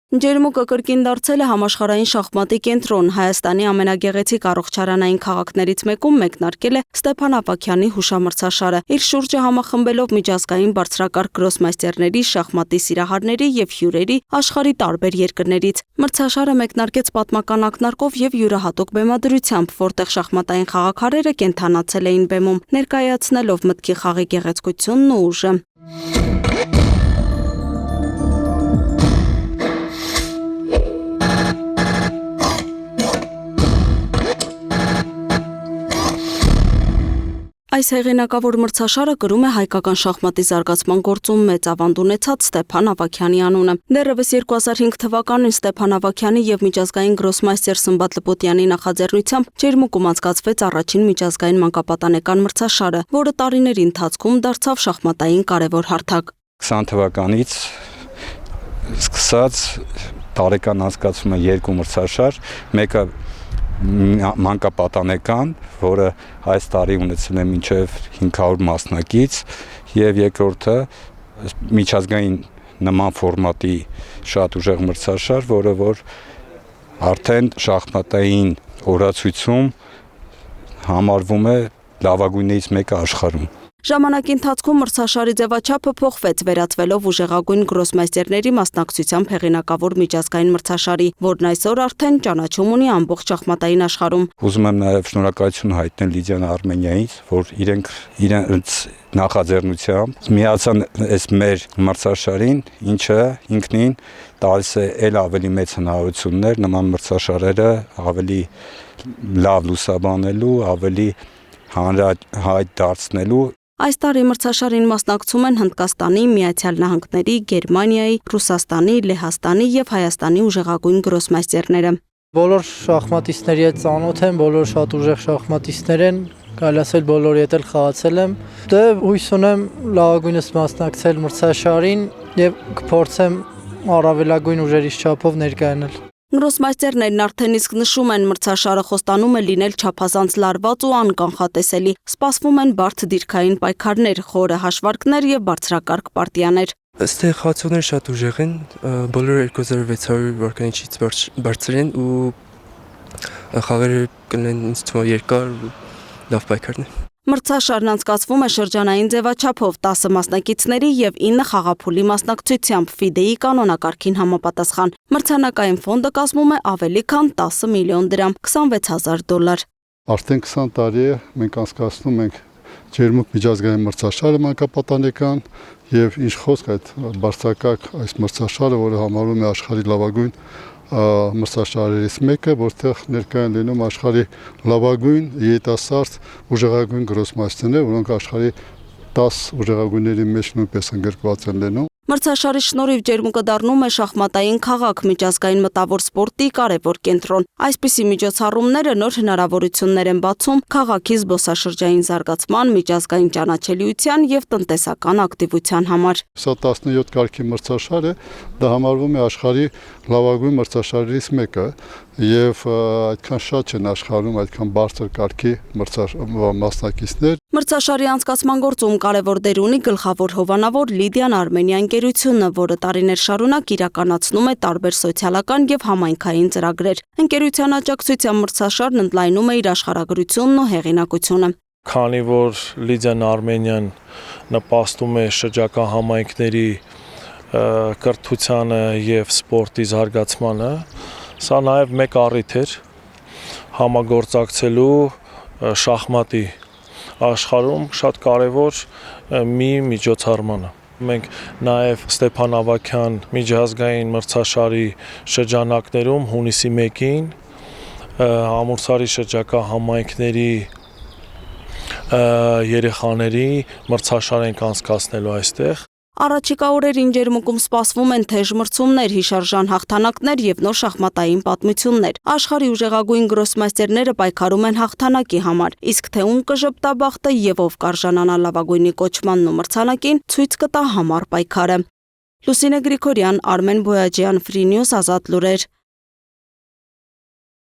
Ջերմուկը կրկին դարձել է համաշխարհային շախմատի կենտրոն։ Հայաստանի ամենագեղեցիկ առողջարանային քաղաքներից մեկում մեկնարկել է Ստեփան Ավագյանի հուշամրցաշարը։ Իր շուրջը համախմբելով միջազգային բարձրակարգ գրոսմայստերների, շախմատի սիրահարների եւ հյուրերի աշխարհի տարբեր երկրներից։ Մրցաշարը մեկնարկեց պատմական ակնարկով եւ յուրահատուկ բեմադրությամբ, որտեղ շախմատային խաղաքարերը կենթանացել էին բեմում, ներկայացնելով մտքի խաղի գեղեցկությունն ու ուժը։ Այս հեղինակավոր մրցաշարը կրում է հայկական շախմատի զարգացման գործում մեծ ավանդ ունեցած Ստեփան Ավագյանի անունը։ Դեռևս 2005 թվականին Ստեփան Ավագյանի եւ միջազգային գրոսմայստեր Սմբատ Լպոտյանի նախաձեռնությամբ Ջերմուկում անցկացվեց առաջին միջազգային մանկապատանեկան մրցաշարը, որը տարիների ընթացքում դարձավ շախմատային կարևոր հարթակ։ 20 թվականից սկսած տարեկան անցկացվում է երկու մրցաշար, մեկը մանկապատանեկան, որը այս տարի ունեցել է մինչև 500 մասնակից, եւ երկրորդը միջազգային նման ֆորմատի շատ ուժեղ մրցաշար, որը որ արդեն շախմատային օրացույցում համարվում է լավագույններից մեկը աշխարհում։ Ժամանակի ընթացքում մրցաշարի ձևաչափը փոխվեց, վերածվելով ուժեղագույն գրոսմայստերների մասնակցությամբ հեղինակավոր միջազգային մրցաշարի, որն այսօր արդեն ճանաչում ունի ամբողջ շախմատային աշխարհում։ Ուզում եմ նաև շնորհակալություն հայտնել Լիդիան Արմենիայից, որ իրենց նախաձեռնությամբ միացան այս մեր մրցաշարին, ինչը ինքնին տալիս է ել ավելի մեծ հնարավորություններ նման մրցաշարերը ավելի լավ լուսաբանելու, ավելի հանրահայտ դարձնելու։ Այս տարի մրցաշարին մասնակցում են Հնդկաստանի, Միացյալ Նահանգների, Գերմանիայի, Ռուսաստանի, Լեհաստանի եւ Հայաստանի ուժեղագույն գրոսմայստերները։ Բոլոր շախմատիստների հետ ծանոթ եմ, բոլոր շատ ուժեղ շախմատիստներ են, կարելի ասել բոլորի հետ էլ խաղացել եմ։ Դե հույս ունեմ լավագույնս մասնակցել մրցաշարին եւ կփորձեմ առավելագույն ուժերից չափով ներկայանալ։ Գրոսմայստերներն արդեն իսկ նշում են, մրցաշարը խոստանում է լինել չափազանց լարված ու անկանխատեսելի։ Սպասվում են բարդ դիրքային պայքարներ, խորը հաշվարկներ եւ բարձրակարգ պարտիաներ։ Ըստ խաղացողները շատ ուժեղ են, բոլորը 2600 վարկանիշից բարձր են ու խաղերը կլինեն ինձ թվում է երկար ու լավ պայքարներ։ Մրցաշարն անցկացվում է շրջանային ձևաչափով 10 մասնակիցների եւ 9 խաղափուլի մասնակցությամբ FIDE-ի կանոնակարգին համապատասխան։ Մրցանակային ֆոնդը կազմում է ավելի քան 10 միլիոն դրամ, $26000։ Արդեն 20 տարի է մենք անցկացնում ենք Ջերմուկ միջազգային մրցաշարը մանկապատանեկան եւ ինչ խոսք այդ բարձրակարգ այս մրցաշարը, որը համարվում է աշխարհի լավագույն մրցաշարերից մեկը, որտեղ ներկա են լինում աշխարհի լավագույն երիտասարդ ուժեղագույն գրոսմայստերներ, որոնք աշխարհի 10 ուժեղագույնների մեջ նույնպես ընդգրկված են լինում։ Մրցաշարի շնորհիվ Ջերմուկը դառնում է շախմատային քաղաք, միջազգային մտավոր սպորտի կարևոր կենտրոն։ Այսպիսի միջոցառումները նոր հնարավորություններ են բացում քաղաքի զբոսաշրջային զարգացման, միջազգային ճանաչելիության եւ տնտեսական ակտիվության համար։ Սա 17 կարգի մրցաշար է, դա համարվում է աշխարհի լավագույն մրցաշարերից մեկը եւ այդքան շատ չեն աշխարհում այդքան բարձր կարգի մասնակիցներ։ Մրցաշարի անցկացման գործում կարևոր դեր ունի գլխավոր հովանավոր Լիդիան Արմենիա ընկերությունը, որը տարիներ շարունակ իրականացնում է տարբեր սոցիալական եւ համայնքային ծրագրեր։ Ընկերության աջակցությամբ մրցաշարն ընդլայնում է իր աշխարհագրությունն ու հեղինակությունը։ Քանի որ Լիդիան Արմենիան նպաստում է շրջակա համայնքների կրթությանը եւ սպորտի զարգացմանը, սա նաեւ մեկ առիթ էր համագործակցելու շախմատի աշխարհում շատ կարևոր մի միջոցառմանը։ Մենք նաև Ստեփան Ավագյան միջազգային մրցաշարի շրջանակներում հունիսի 1-ին Ամուրցարի շրջակա համայնքների երեխաների մրցաշար ենք անցկացնելու այստեղ։ Առաջիկա օրերին Ջերմուկում սպասվում են թեժ մրցումներ, հիշարժան հաղթանակներ եւ նոր շախմատային պատմություններ։ Աշխարհի ուժեղագույն գրոսմայստերները պայքարում են հաղթանակի համար, իսկ թե ում կժպտա բախտը եւ ով կարժանանա լավագույնի կոչմանն ու մրցանակին, ցույց կտա համառ պայքարը։ Լուսինե Գրիգորյան, Արմեն Բոյաջյան, Free News, Ազատ լուրեր։